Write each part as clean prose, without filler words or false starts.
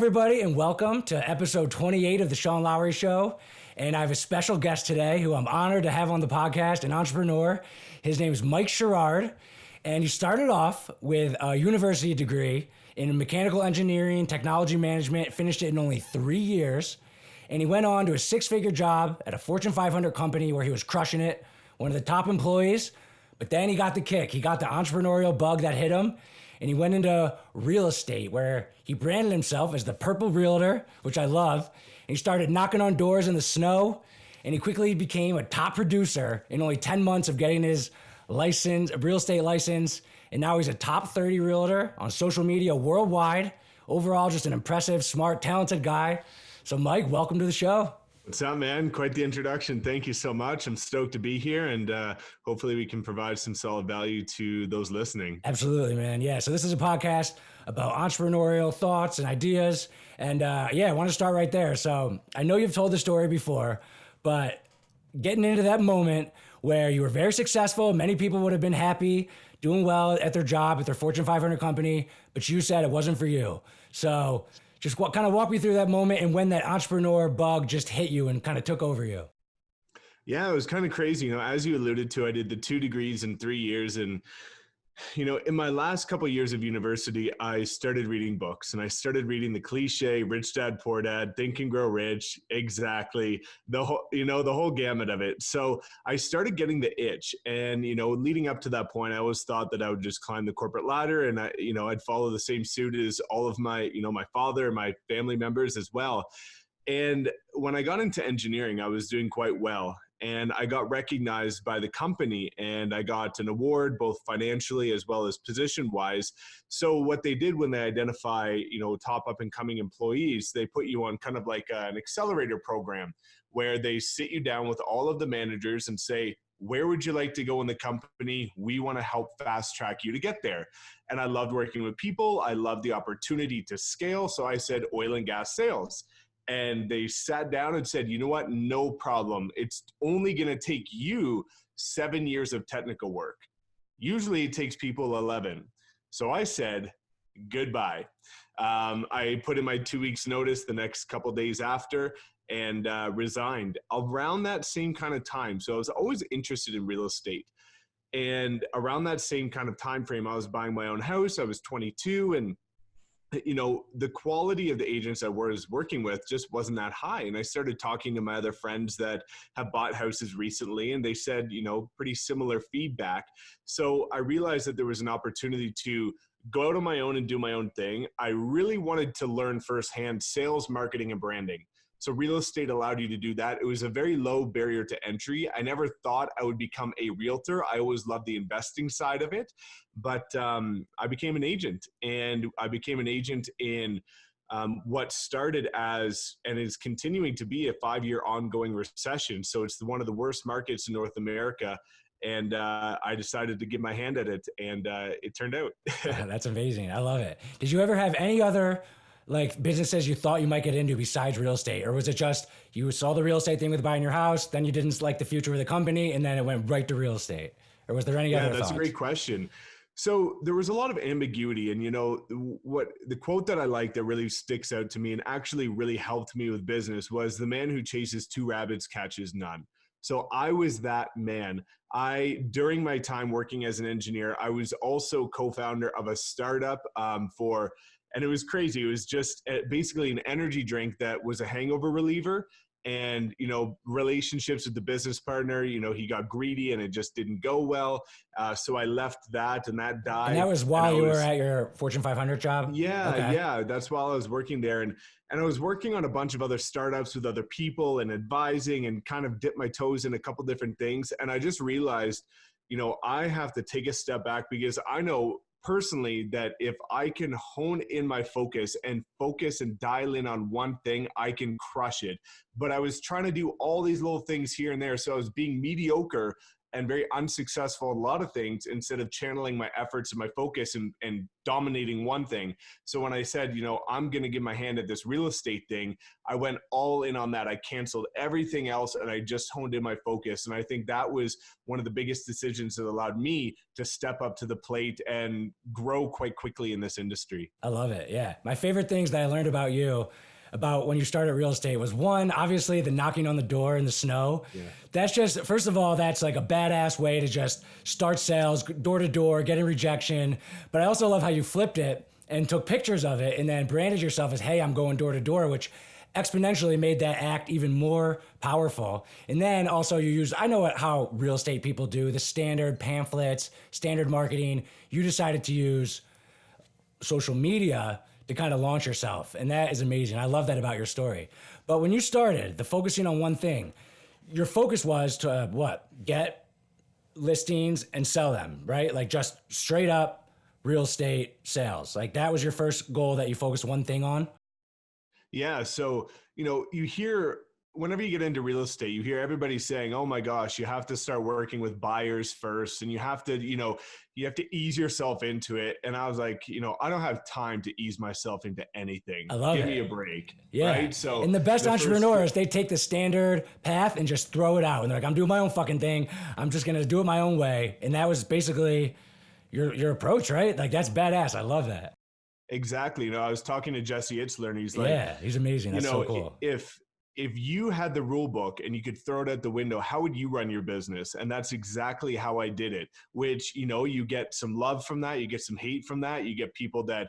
everybody, and welcome to episode 28 of the Lowery Show. And I have a special guest today who I'm honored to have on the podcast, an entrepreneur. His name is Mike Sherrard, and he started off with a university degree in mechanical engineering, technology management, finished it in only 3 years. And he went on to a six-figure job at a Fortune 500 company where he was crushing it, one of the top employees. But then he got the kick. He got the entrepreneurial bug that hit him, and he went into real estate where he branded himself as the Purple Realtor, which I love. And he started knocking on doors in the snow, and he quickly became a top producer in only 10 months of getting his license, a real estate license. And now he's a top 30 realtor on social media worldwide. Overall, just an impressive, smart, talented guy. So Mike, welcome to the show. What's up, man? Quite the introduction. Thank you so much. I'm stoked to be here, and hopefully we can provide some solid value to those listening. Absolutely, man. Yeah. So this is a podcast about entrepreneurial thoughts and ideas. And I want to start right there. So I know you've told the story before, but getting into that moment where you were very successful, many people would have been happy, doing well at their job, at their Fortune 500 company, but you said it wasn't for you. So just kind of walk me through that moment and when that entrepreneur bug just hit you and kind of took over you. Yeah, it was kind of crazy. As you alluded to, I did the 2 degrees in 3 years. And, in my last couple of years of university, I started reading books, and I started reading the cliche, Rich Dad, Poor Dad, Think and Grow Rich. Exactly. The whole gamut of it. So I started getting the itch, and, leading up to that point, I always thought that I would just climb the corporate ladder, and I'd follow the same suit as all of my, my father, my family members as well. And when I got into engineering, I was doing quite well. And I got recognized by the company, and I got an award both financially as well as position wise. So what they did when they identify, top up and coming employees, they put you on kind of like an accelerator program where they sit you down with all of the managers and say, where would you like to go in the company? We want to help fast track you to get there. And I loved working with people. I loved the opportunity to scale. So I said oil and gas sales. And they sat down and said, you know what? No problem. It's only going to take you 7 years of technical work. Usually it takes people 11. So I said, goodbye. I put in my 2 weeks notice the next couple of days after and resigned around that same kind of time. So I was always interested in real estate. And around that same kind of time frame, I was buying my own house. I was 22, and the quality of the agents I was working with just wasn't that high. And I started talking to my other friends that have bought houses recently, and they said, pretty similar feedback. So I realized that there was an opportunity to go out on my own and do my own thing. I really wanted to learn firsthand sales, marketing, and branding. So real estate allowed you to do that. It was a very low barrier to entry. I never thought I would become a realtor. I always loved the investing side of it. But I became an agent, and I became an agent in what started as and is continuing to be a 5-year ongoing recession. So it's one of the worst markets in North America. And I decided to give my hand at it, and it turned out. That's amazing. I love it. Did you ever have any other businesses you thought you might get into besides real estate? Or was it just you saw the real estate thing with buying your house, then you didn't like the future of the company, and then it went right to real estate? Or was there any other thoughts? Yeah, that's a great question. So there was a lot of ambiguity, and what the quote that I like that really sticks out to me and actually really helped me with business was, the man who chases 2 rabbits catches none. So I was that man. During my time working as an engineer, I was also co-founder of a startup and it was crazy. It was just basically an energy drink that was a hangover reliever. And, relationships with the business partner, he got greedy and it just didn't go well. So I left that, and that died. And that was while you were at your Fortune 500 job? Yeah. Okay. Yeah. That's while I was working there. And I was working on a bunch of other startups with other people and advising, and kind of dipped my toes in a couple different things. And I just realized, I have to take a step back, because I know personally that if I can hone in my focus and dial in on one thing, I can crush it. But I was trying to do all these little things here and there. So I was being mediocre and very unsuccessful at a lot of things instead of channeling my efforts and my focus and dominating one thing. So when I said, I'm going to give my hand at this real estate thing, I went all in on that. I canceled everything else and I just honed in my focus. And I think that was one of the biggest decisions that allowed me to step up to the plate and grow quite quickly in this industry. I love it. Yeah. My favorite things that I learned about you about when you started real estate was, one, obviously the knocking on the door in the snow. Yeah. That's just, first of all, that's like a badass way to just start sales door to door, getting rejection. But I also love how you flipped it and took pictures of it and then branded yourself as, hey, I'm going door to door, which exponentially made that act even more powerful. And then also you use, I know how real estate people do, the standard pamphlets, standard marketing. You decided to use social media to kind of launch yourself. And that is amazing. I love that about your story. But when you started, the focusing on one thing, your focus was to what? Get listings and sell them, right? Like just straight up real estate sales. Like that was your first goal that you focused one thing on? Yeah. So, you hear whenever you get into real estate, you hear everybody saying, oh my gosh, you have to start working with buyers first. And you have to, you have to ease yourself into it. And I was like, I don't have time to ease myself into anything. I love Give it. me a break. Yeah. Right. So, and the best entrepreneurs, they take the standard path and just throw it out. And they're like, I'm doing my own fucking thing. I'm just going to do it my own way. And that was basically your approach, right? Like that's badass. I love that. Exactly. I was talking to Jesse Itzler and he's like, yeah, he's amazing. That's so cool. If you had the rule book and you could throw it out the window, how would you run your business? And that's exactly how I did it, which, you get some love from that. You get some hate from that. You get people that,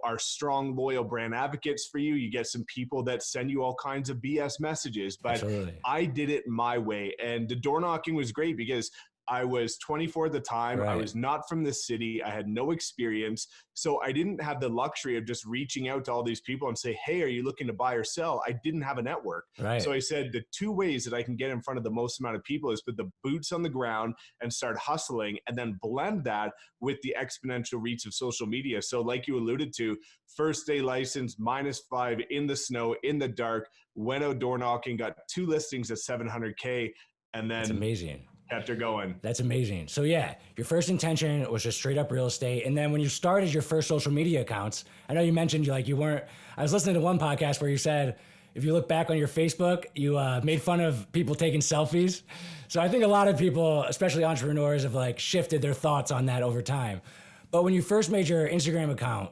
are strong, loyal brand advocates for you. You get some people that send you all kinds of BS messages, but Absolutely. I did it my way. And the door knocking was great because I was 24 at the time. Right. I was not from the city. I had no experience. So I didn't have the luxury of just reaching out to all these people and say, hey, are you looking to buy or sell? I didn't have a network. Right. So I said the two ways that I can get in front of the most amount of people is put the boots on the ground and start hustling and then blend that with the exponential reach of social media. So like you alluded to, first day license, -5 in the snow, in the dark, went out door knocking, got 2 listings at 700K. And then that's amazing. Kept her going. That's amazing. So yeah, your first intention was just straight up real estate. And then when you started your first social media accounts, I know you mentioned you weren't, I was listening to one podcast where you said, if you look back on your Facebook, you made fun of people taking selfies. So I think a lot of people, especially entrepreneurs, have shifted their thoughts on that over time. But when you first made your Instagram account,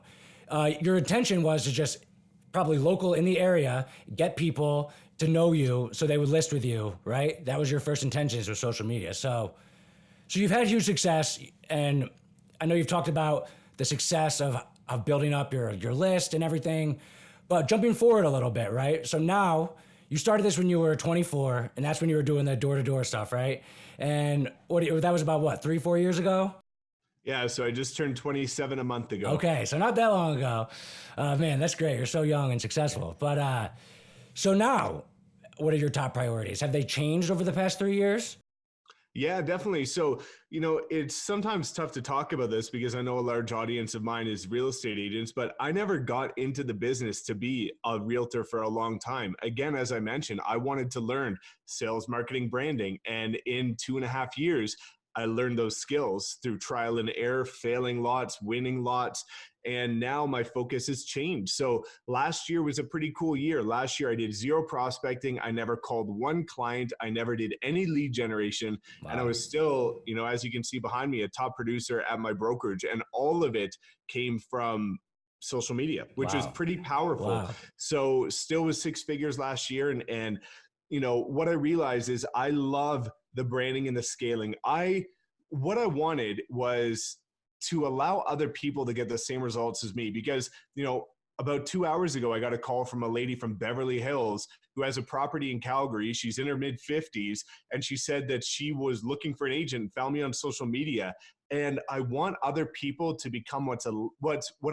your intention was to just probably local in the area, get people to know you so they would list with you, right? That was your first intentions with social media. So you've had huge success, and I know you've talked about the success of building up your list and everything, but jumping forward a little bit, right? So now you started this when you were 24, and that's when you were doing the door-to-door stuff, right? And that was about 3-4 years ago? Yeah, so I just turned 27 a month ago. Okay, so not that long ago. Man, that's great. You're so young and successful. But so now, what are your top priorities? Have they changed over the past 3 years? Yeah, definitely. So, it's sometimes tough to talk about this because I know a large audience of mine is real estate agents, but I never got into the business to be a realtor for a long time. Again, as I mentioned, I wanted to learn sales, marketing, branding. And in 2.5 years, I learned those skills through trial and error, failing lots, winning lots. And now my focus has changed. So last year was a pretty cool year. Last year I did 0 prospecting. I never called one client. I never did any lead generation. Wow. And I was still, as you can see behind me, a top producer at my brokerage. And all of it came from social media, which was pretty powerful. Wow. So still was 6 figures last year. And what I realized is I love the branding and the scaling. What I wanted was to allow other people to get the same results as me because, about 2 hours ago, I got a call from a lady from Beverly Hills who has a property in Calgary. She's in her mid-50s, and she said that she was looking for an agent, found me on social media. And I want other people to become what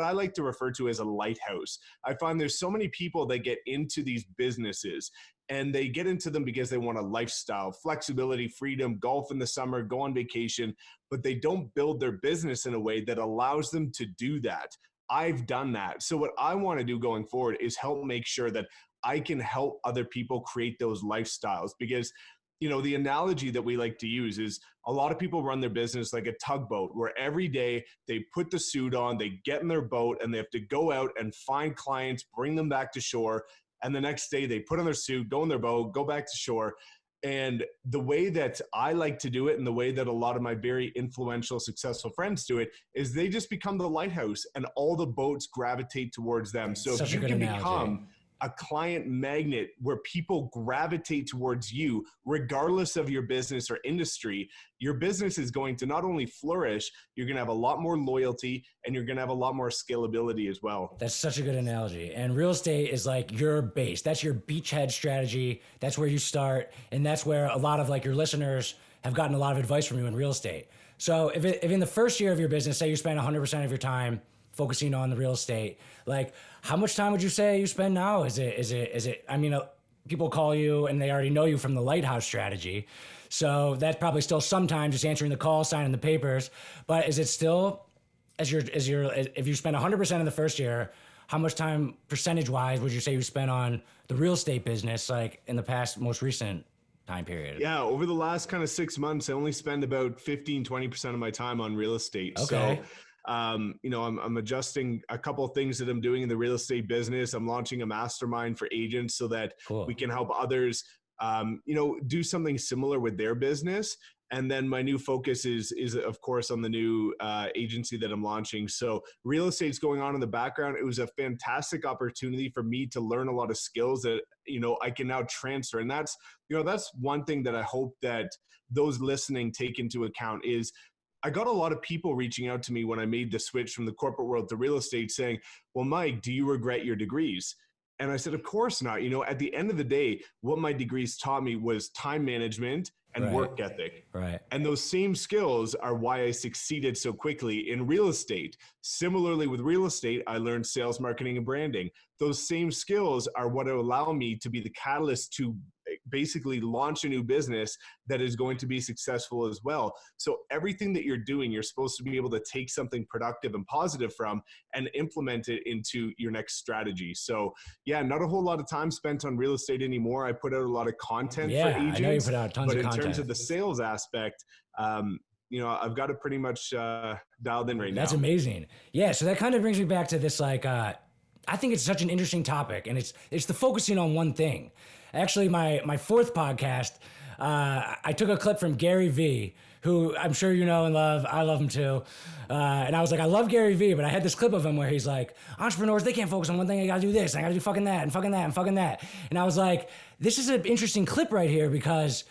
I like to refer to as a lighthouse. I find there's so many people that get into these businesses and they get into them because they want a lifestyle, flexibility, freedom, golf in the summer, go on vacation, but they don't build their business in a way that allows them to do that. I've done that. So what I want to do going forward is help make sure that I can help other people create those lifestyles because the analogy that we like to use is a lot of people run their business like a tugboat, where every day they put the suit on, they get in their boat, and they have to go out and find clients, bring them back to shore. And the next day they put on their suit, go in their boat, go back to shore. And the way that I like to do it, and the way that a lot of my very influential, successful friends do it, is they just become the lighthouse and all the boats gravitate towards them. So if you can become a client magnet where people gravitate towards you, regardless of your business or industry, your business is going to not only flourish, you're going to have a lot more loyalty, and you're going to have a lot more scalability as well. That's such a good analogy. And real estate is like your base. That's your beachhead strategy. That's where you start. And that's where a lot of like your listeners have gotten a lot of advice from you in real estate. So if in the first year of your business, say you spend 100% of your time focusing on the real estate, like how much time would you say you spend now? Is it, I mean, people call you and they already know you from the lighthouse strategy. So that's probably still sometimes just answering the call, signing the papers, but is it still if you spend 100% of the first year, how much time percentage wise would you say you spent on the real estate business, like in the past, most recent time period? Yeah. Over the last kind of 6 months, I only spend about 15-20% of my time on real estate. Okay. So I'm adjusting a couple of things that I'm doing in the real estate business. I'm launching a mastermind for agents so that we can help others, do something similar with their business. And then my new focus is of course on the new agency that I'm launching. So real estate's going on in the background. It was a fantastic opportunity for me to learn a lot of skills that, I can now transfer. And that's one thing that I hope that those listening take into account is I got a lot of people reaching out to me when I made the switch from the corporate world to real estate saying, well, Mike, do you regret your degrees? And I said, of course not. At the end of the day, what my degrees taught me was time management and work ethic. Right. And those same skills are why I succeeded so quickly in real estate. Similarly, with real estate, I learned sales, marketing, and branding. Those same skills are what allow me to be the catalyst to basically launch a new business that is going to be successful as well. So everything that you're doing, you're supposed to be able to take something productive and positive from and implement it into your next strategy. So yeah, not a whole lot of time spent on real estate anymore. I put out a lot of content for agents. I know you put out tons of content. But in terms of the sales aspect, I've got it pretty much dialed in right now. That's amazing. Yeah. So that kind of brings me back to this, like, I think it's such an interesting topic, and it's the focusing on one thing. Actually, my fourth podcast, I took a clip from Gary Vee, who I'm sure you know and love. I love him too. And I was like, I love Gary Vee, but I had this clip of him where he's like, entrepreneurs, they can't focus on one thing. I got to do this. I got to do fucking that and fucking that and fucking that. And I was like, this is an interesting clip right here because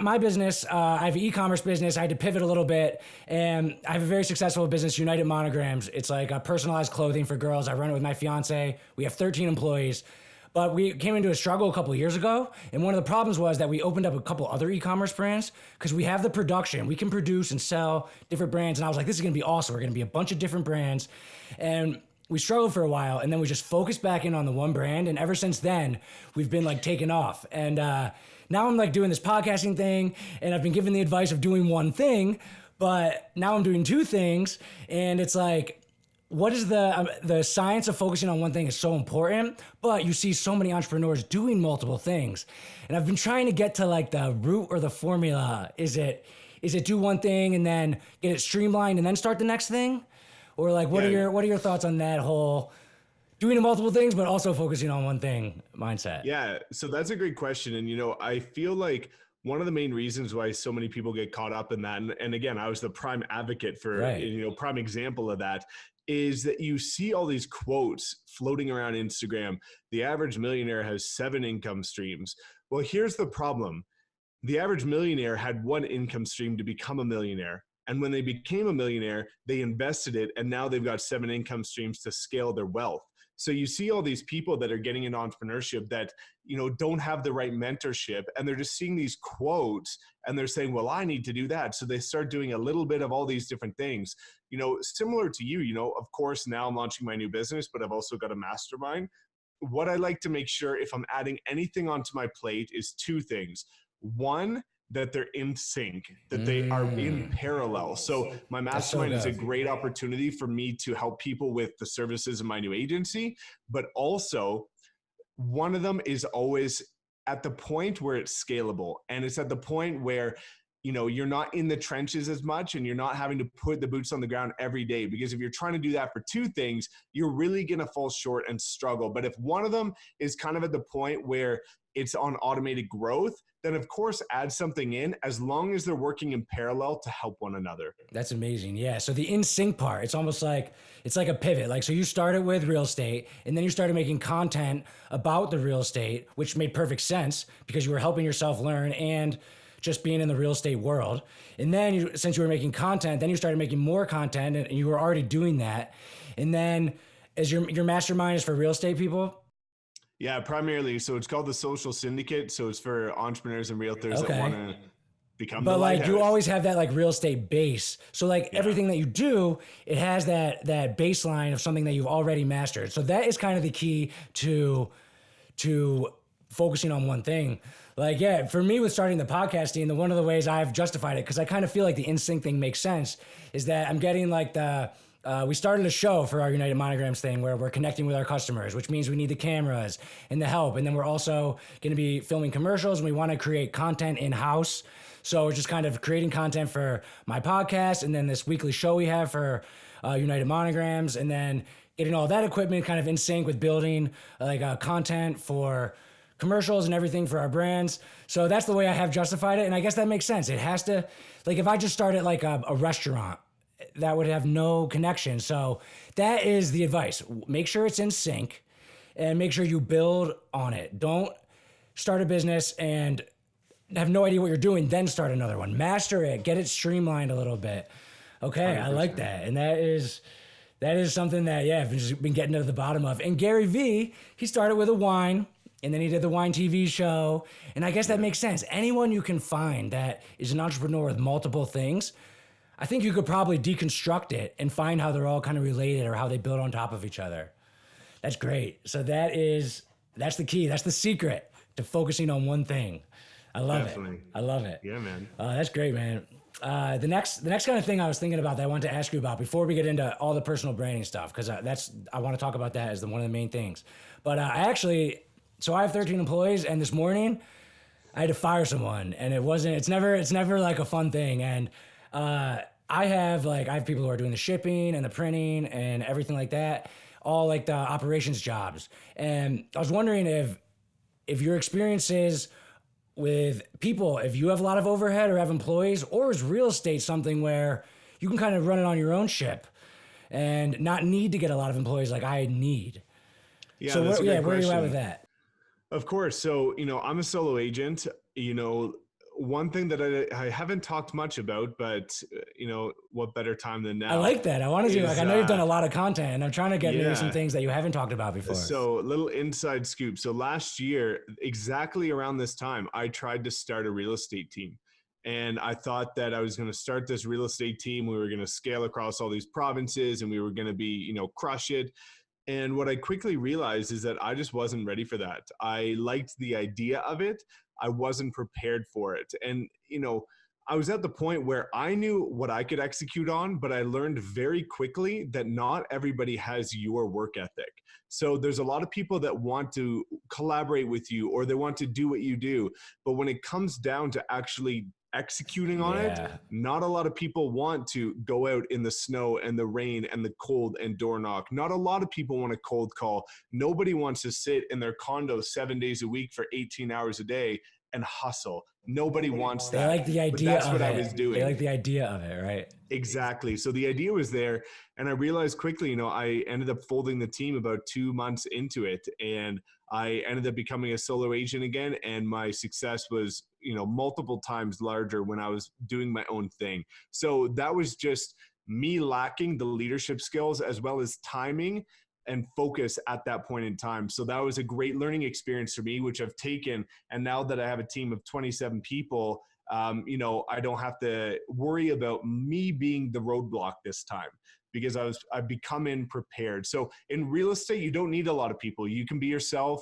my business, I have an e-commerce business. I had to pivot a little bit, and I have a very successful business, United Monograms. It's like a personalized clothing for girls. I run it with my fiance. We have 13 employees. But we came into a struggle a couple of years ago, and one of the problems was that we opened up a couple other e-commerce brands because we have the production. We can produce and sell different brands, and I was like, this is going to be awesome. We're going to be a bunch of different brands, and we struggled for a while, and then we just focused back in on the one brand, and ever since then, we've been like taking off. And now I'm like doing this podcasting thing, and I've been given the advice of doing one thing, but now I'm doing two things, and it's like, what is the science of focusing on one thing is so important, but you see so many entrepreneurs doing multiple things. And I've been trying to get to like the root or the formula. Is it do one thing and then get it streamlined and then start the next thing? Or like, what are your thoughts on that whole doing multiple things, but also focusing on one thing mindset? Yeah. So that's a great question. And, I feel like one of the main reasons why so many people get caught up in that, and again, I was the prime advocate for, prime example of that, is that you see all these quotes floating around Instagram. The average millionaire has 7 income streams. Well, here's the problem. The average millionaire had one income stream to become a millionaire. And when they became a millionaire, they invested it, and now they've got 7 income streams to scale their wealth. So you see all these people that are getting into entrepreneurship that, don't have the right mentorship, and they're just seeing these quotes and they're saying, well, I need to do that. So they start doing a little bit of all these different things, similar to you, of course, now I'm launching my new business, but I've also got a mastermind. What I like to make sure if I'm adding anything onto my plate is 2 things. One, that they're in sync, that they are in parallel. So my mastermind is a great opportunity for me to help people with the services of my new agency, but also one of them is always at the point where it's scalable, and it's at the point where you're not in the trenches as much, and you're not having to put the boots on the ground every day. Because if you're trying to do that for two things, you're really going to fall short and struggle. But if one of them is kind of at the point where it's on automated growth, then of course add something in, as long as they're working in parallel to help one another. That's amazing. Yeah. So the in sync part, it's almost like it's like a pivot. Like, so you started with real estate and then you started making content about the real estate, which made perfect sense because you were helping yourself learn and just being in the real estate world. And then since you were making content, then you started making more content, and you were already doing that. And then as your mastermind is for real estate people. Yeah, primarily. So it's called the Social Syndicate. So it's for entrepreneurs and realtors that want to become but the like lighthouse. You always have that like real estate base. So like everything that you do, it has that baseline of something that you've already mastered. So that is kind of the key to focusing on one thing. Like, yeah, for me with starting the podcasting, one of the ways I've justified it, because I kind of feel like the instinct thing makes sense, is that I'm getting like we started a show for our United Monograms thing where we're connecting with our customers, which means we need the cameras and the help. And then we're also going to be filming commercials, and we want to create content in-house. So we're just kind of creating content for my podcast, and then this weekly show we have for United Monograms, and then getting all that equipment kind of in sync with building like content for commercials and everything for our brands. So that's the way I have justified it. And I guess that makes sense. It has to, like if I just started like a restaurant, that would have no connection. So that is the advice. Make sure it's in sync and make sure you build on it. Don't start a business and have no idea what you're doing, then start another one. Master it, get it streamlined a little bit. Okay, 100%. I like that. And that is something that, I've just been getting to the bottom of. And Gary Vee, he started with a wine, and then he did the wine TV show. And I guess that makes sense. Anyone you can find that is an entrepreneur with multiple things, I think you could probably deconstruct it and find how they're all kind of related or how they build on top of each other. That's great. So that's the key. That's the secret to focusing on one thing. I love it. I love it. Yeah, man. That's great, man. The next kind of thing I was thinking about that I wanted to ask you about before we get into all the personal branding stuff, because I want to talk about that as one of the main things. But so I have 13 employees, and this morning I had to fire someone, and it's never like a fun thing. And I have people who are doing the shipping and the printing and everything like that, all like the operations jobs. And I was wondering if your experiences with people, if you have a lot of overhead or have employees, or is real estate something where you can kind of run it on your own ship and not need to get a lot of employees like I need. Yeah, so that's a great where are you at question. with that? Of course. So, I'm a solo agent. One thing that I haven't talked much about, but what better time than now? I like that. I want to do I know you've done a lot of content, and I'm trying to get maybe some things that you haven't talked about before. So little inside scoop. So last year, exactly around this time, I tried to start a real estate team. And I thought that I was going to start this real estate team. We were going to scale across all these provinces, and we were going to be, crush it. And what I quickly realized is that I just wasn't ready for that. I liked the idea of it. I wasn't prepared for it. And, I was at the point where I knew what I could execute on, but I learned very quickly that not everybody has your work ethic. So there's a lot of people that want to collaborate with you, or they want to do what you do. But when it comes down to actually executing on it, not a lot of people want to go out in the snow and the rain and the cold and door knock. Not a lot of people want to cold call. Nobody wants to sit in their condo 7 days a week for 18 hours a day and hustle. Nobody wants that. They like the idea but that's of what it. I was doing. They like the idea of it, right? Exactly. So the idea was there, and I realized quickly, I ended up folding the team about 2 months into it, and I ended up becoming a solo agent again, and my success was, multiple times larger when I was doing my own thing. So that was just me lacking the leadership skills as well as timing and focus at that point in time. So that was a great learning experience for me, which I've taken. And now that I have a team of 27 people, I don't have to worry about me being the roadblock this time, because I've become prepared. So in real estate, you don't need a lot of people. You can be yourself.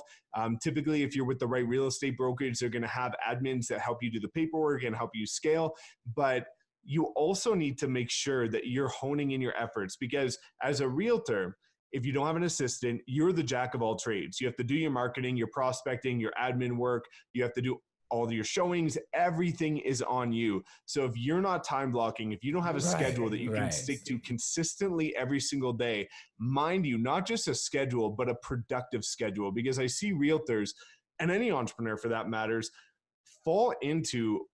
Typically, if you're with the right real estate brokerage, they're going to have admins that help you do the paperwork and help you scale. But you also need to make sure that you're honing in your efforts, because as a realtor, if you don't have an assistant, you're the jack of all trades. You have to do your marketing, your prospecting, your admin work. You have to do all of your showings. Everything is on you. So if you're not time blocking, if you don't have a schedule that you can stick to consistently every single day, mind you, not just a schedule, but a productive schedule, because I see realtors and any entrepreneur for that matters fall into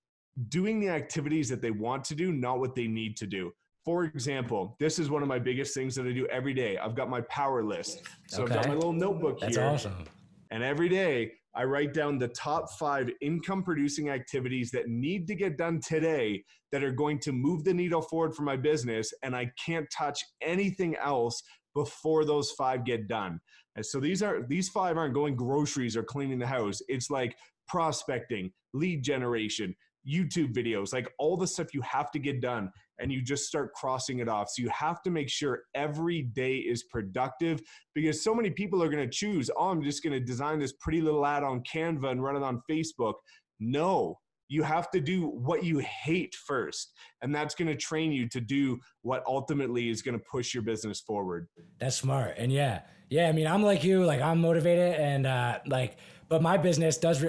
doing the activities that they want to do, not what they need to do. For example, this is one of my biggest things that I do every day. I've got my power list. So I've got my little notebook here. That's awesome. And every day I write down the top 5 income producing activities that need to get done today that are going to move the needle forward for my business. And I can't touch anything else before those 5 get done. And so these 5 aren't going groceries or cleaning the house. It's like prospecting, lead generation, YouTube videos, like all the stuff you have to get done, and you just start crossing it off. So you have to make sure every day is productive, because so many people are going to choose, oh, I'm just going to design this pretty little ad on Canva and run it on Facebook. No, you have to do what you hate first. And that's going to train you to do what ultimately is going to push your business forward. That's smart. And yeah, I mean, I'm like you, like I'm motivated and but my business does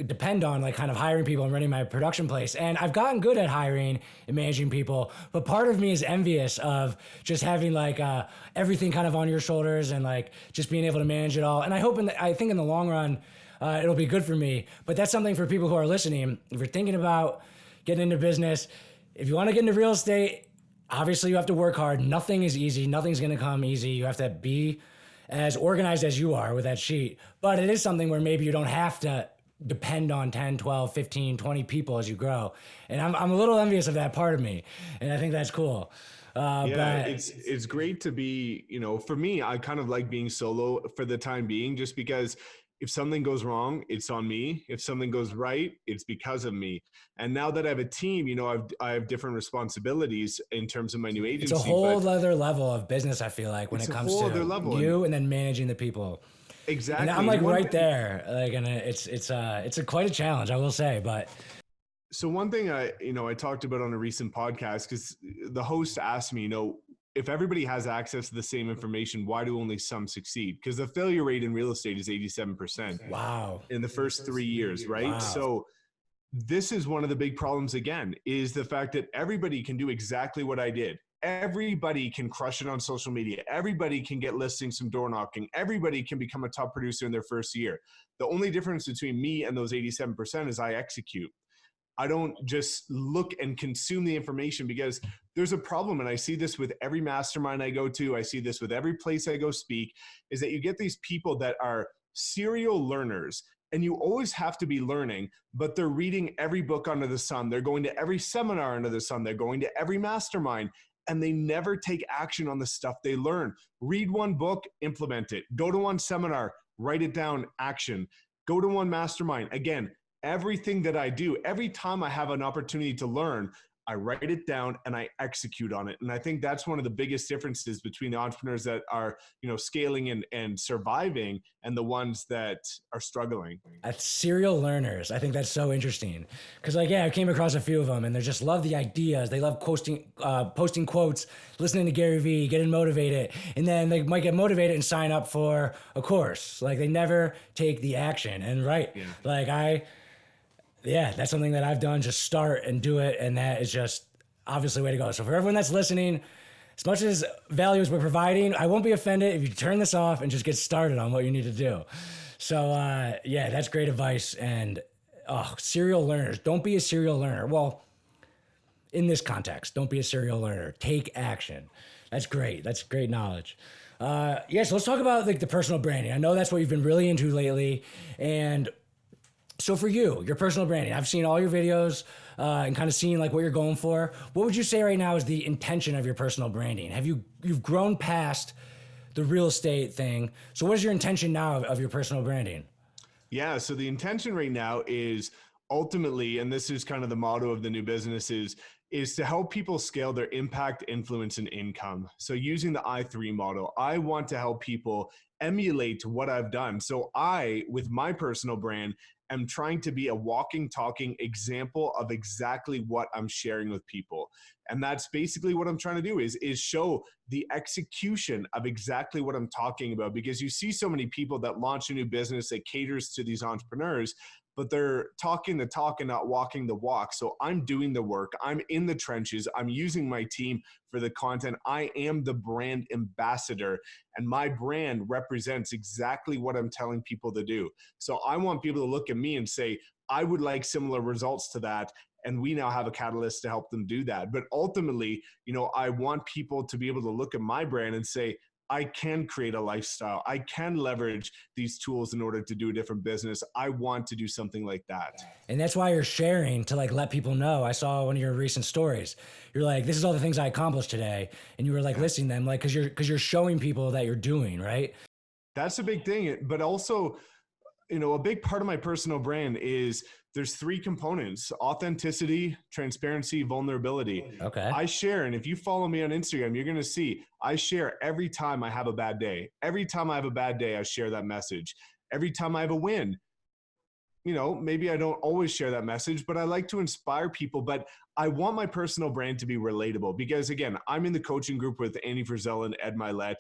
depend on like kind of hiring people and running my production place. And I've gotten good at hiring and managing people, but part of me is envious of just having like everything kind of on your shoulders and like just being able to manage it all. And I think in the long run, it'll be good for me. But that's something for people who are listening. If you're thinking about getting into business, if you want to get into real estate, obviously you have to work hard. Nothing is easy. Nothing's going to come easy. You have to be as organized as you are with that sheet. But it is something where maybe you don't have to depend on 10, 12, 15, 20 people as you grow. And I'm a little envious of that part of me. And I think that's cool. But it's great to be, for me, I kind of like being solo for the time being, just because if something goes wrong, it's on me. If something goes right, it's because of me. And now that I have a team, I have different responsibilities in terms of my new agency. It's a whole other level of business, I feel like, when it comes to you and then managing the people. Exactly. And I'm like right there. Like, and it's quite a challenge, I will say, but. So one thing I talked about on a recent podcast, because the host asked me, if everybody has access to the same information, why do only some succeed? Because the failure rate in real estate is 87%. Wow. In the first 3 years, right? Wow. So this is one of the big problems again, is the fact that everybody can do exactly what I did. Everybody can crush it on social media. Everybody can get listings from door knocking. Everybody can become a top producer in their first year. The only difference between me and those 87% is I execute. I don't just look and consume the information, because there's a problem. And I see this with every mastermind I go to. I see this with every place I go speak, is that you get these people that are serial learners, and you always have to be learning, but they're reading every book under the sun. They're going to every seminar under the sun. They're going to every mastermind, and they never take action on the stuff they learn. Read one book, implement it. Go to one seminar, write it down, action. Go to one mastermind. Again, everything that I do, every time I have an opportunity to learn, I write it down and I execute on it. And I think that's one of the biggest differences between the entrepreneurs that are, scaling and surviving, and the ones that are struggling. That's serial learners. I think that's so interesting. Because I came across a few of them, and they just love the ideas. They love posting quotes, listening to Gary Vee, getting motivated. And then they might get motivated and sign up for a course. Like, they never take the action. And that's something that I've done. Just start and do it. And that is just obviously the way to go. So for everyone that's listening, as much as value as we're providing, I won't be offended if you turn this off and just get started on what you need to do. So that's great advice. And serial learners, don't be a serial learner. Well, in this context, don't be a serial learner. Take action. That's great. That's great knowledge. So let's talk about like the personal branding. I know that's what you've been really into lately. And so for you, your personal branding, I've seen all your videos and kind of seen like what you're going for. What would you say right now is the intention of your personal branding? You've grown past the real estate thing. So what is your intention now of your personal branding? Yeah. So the intention right now is ultimately, and this is kind of the motto of the new business, is to help people scale their impact, influence, and income. So using the I3 model, I want to help people emulate what I've done. So I, with my personal brand, am trying to be a walking, talking example of exactly what I'm sharing with people. And that's basically what I'm trying to do is show the execution of exactly what I'm talking about. Because you see so many people that launch a new business that caters to these entrepreneurs, but they're talking the talk and not walking the walk. So I'm doing the work. I'm in the trenches. I'm using my team for the content. I am the brand ambassador, and my brand represents exactly what I'm telling people to do. So I want people to look at me and say, I would like similar results to that. And we now have a catalyst to help them do that. But ultimately, I want people to be able to look at my brand and say, I can create a lifestyle. I can leverage these tools in order to do a different business. I want to do something like that. And that's why you're sharing to like let people know. I saw one of your recent stories. You're like, this is all the things I accomplished today. And you were like listing them like, cause you're showing people that you're doing, right? That's a big thing. But also, a big part of my personal brand is there's 3 components: authenticity, transparency, vulnerability. Okay. I share, and if you follow me on Instagram, you're going to see I share every time I have a bad day. Every time I have a bad day, I share that message. Every time I have a win, maybe I don't always share that message, but I like to inspire people. But I want my personal brand to be relatable because, again, I'm in the coaching group with Andy Frizzell and Ed Milet.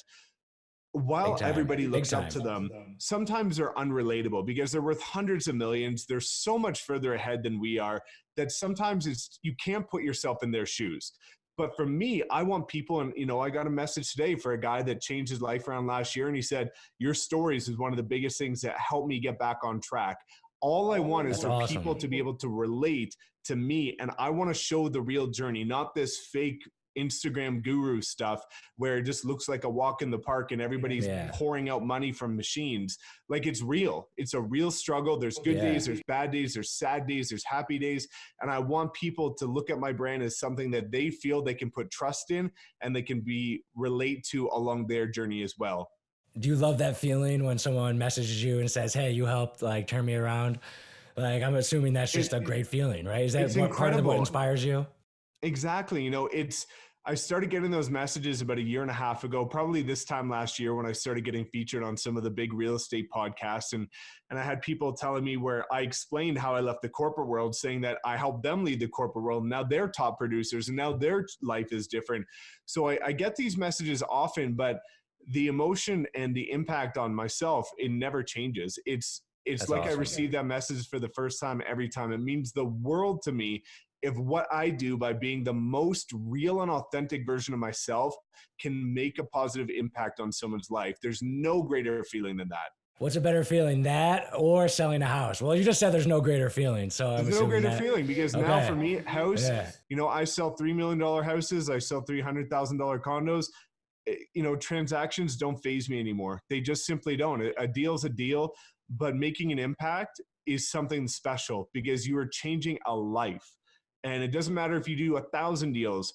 While everybody looks up to them, sometimes they're unrelatable because they're worth hundreds of millions. They're so much further ahead than we are that sometimes you can't put yourself in their shoes. But for me, I want people, and I got a message today for a guy that changed his life around last year, and he said, your stories is one of the biggest things that helped me get back on track. All I want is for people to be able to relate to me, and I want to show the real journey, not this fake Instagram guru stuff where it just looks like a walk in the park and everybody's pouring out money from machines. Like, it's real. It's a real struggle. There's good days, there's bad days, there's sad days, there's happy days. And I want people to look at my brand as something that they feel they can put trust in and they can relate to along their journey as well. Do you love that feeling when someone messages you and says, hey, you helped like turn me around? Like, I'm assuming that's just a great feeling, right? Is that part of what inspires you? Exactly. I started getting those messages about a year and a half ago, probably this time last year when I started getting featured on some of the big real estate podcasts. And I had people telling me where I explained how I left the corporate world, saying that I helped them lead the corporate world. Now they're top producers and now their life is different. So I get these messages often, but the emotion and the impact on myself, it never changes. It's like awesome. I receive that message for the first time every time. It means the world to me if what I do by being the most real and authentic version of myself can make a positive impact on someone's life. There's no greater feeling than that. What's a better feeling, that or selling a house? Well, you just said there's no greater feeling. So there's no greater feeling because now for me, house, I sell $3 million houses. I sell $300,000 condos. Transactions don't faze me anymore. They just simply don't. A deal's a deal, but making an impact is something special because you are changing a life. And it doesn't matter if you do 1,000 deals,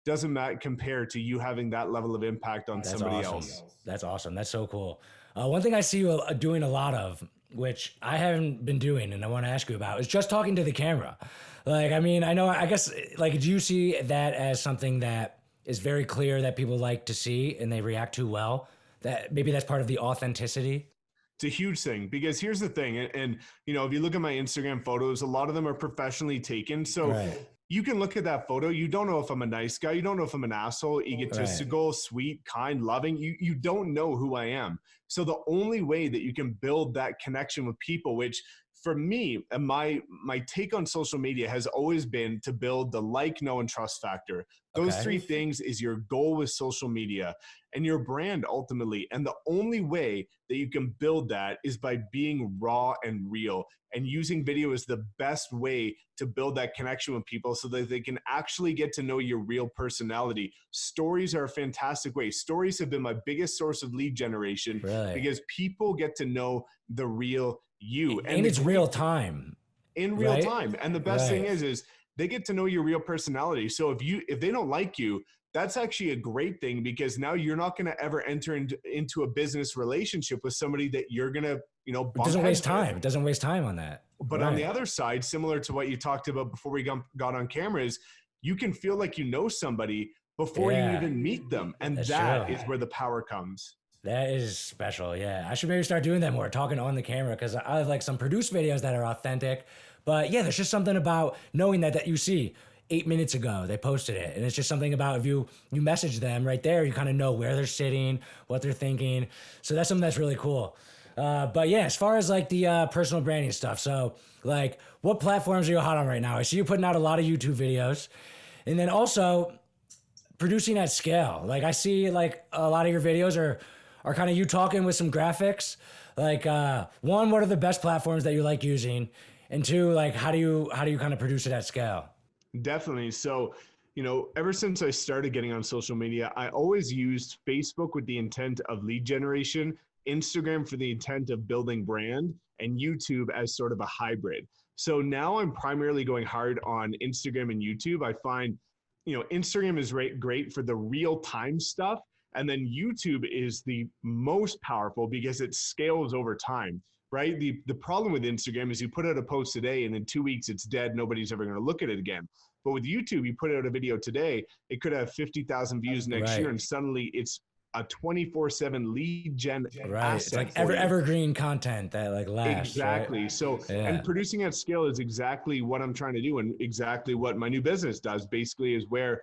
doesn't matter compared to you having that level of impact on somebody else. That's awesome. That's so cool. One thing I see you doing a lot of, which I haven't been doing and I want to ask you about, is just talking to the camera. Like, I guess, like, do you see that as something that is very clear that people like to see and they react to well? That maybe that's part of the authenticity? It's a huge thing because here's the thing. And if you look at my Instagram photos, a lot of them are professionally taken. So you can look at that photo. You don't know if I'm a nice guy. You don't know if I'm an asshole, egotistical, sweet, kind, loving. You don't know who I am. So the only way that you can build that connection with people, which for me, and my take on social media has always been to build the like, know, and trust factor. Those 3 things is your goal with social media and your brand ultimately. And the only way that you can build that is by being raw and real, and using video is the best way to build that connection with people so that they can actually get to know your real personality. Stories are a fantastic way. Stories have been my biggest source of lead generation because people get to know the real you. And it's real time. In real time. And the best thing is they get to know your real personality. So if they don't like you, that's actually a great thing because now you're not going to ever enter into a business relationship with somebody that you're going to, bump it doesn't waste time. It doesn't waste time on that. But on the other side, similar to what you talked about before we got on camera, is you can feel like you know somebody before you even meet them. And that is where the power comes. That is special. Yeah. I should maybe start doing that more, talking on the camera, because I have like some produced videos that are authentic. But yeah, there's just something about knowing that you see 8 minutes ago they posted it. And it's just something about if you message them right there, you kind of know where they're sitting, what they're thinking. So that's something that's really cool. But yeah, as far as like the personal branding stuff, so like what platforms are you hot on right now? I see you putting out a lot of YouTube videos. And then also producing at scale. Like I see like a lot of your videos are kind of you talking with some graphics. Like one, what are the best platforms that you like using? And two, like how do you kind of produce it at scale? Definitely. So, ever since I started getting on social media, I always used Facebook with the intent of lead generation, Instagram for the intent of building brand, and YouTube as sort of a hybrid. So now I'm primarily going hard on Instagram and YouTube. I find, Instagram is great for the real time stuff. And then YouTube is the most powerful because it scales over time, right? The problem with Instagram is you put out a post today and in 2 weeks it's dead. Nobody's ever going to look at it again. But with YouTube, you put out a video today, it could have 50,000 views next year, Right. and suddenly it's a 24/7 lead gen Right. It's asset like for you. evergreen content that like lasts, right? Exactly. So, and Yeah. producing at scale is exactly what I'm trying to do, and exactly what my new business does. Basically, is where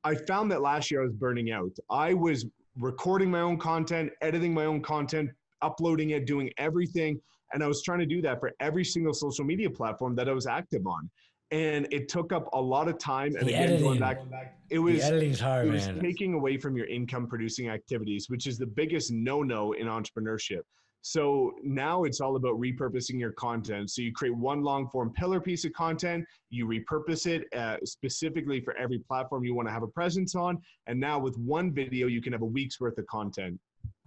I found that last year I was burning out. I was recording my own content, editing my own content, uploading it, doing everything, and I was trying to do that for every single social media platform that I was active on, and it took up a lot of time. And The again, going editing. back, it The was editing's hard, it was man. taking away from your income producing activities, which is the biggest no-no in entrepreneurship. So now it's all about repurposing your content. So you create one long form pillar piece of content, you repurpose it specifically for every platform you want to have a presence on. And now with one video, you can have a week's worth of content.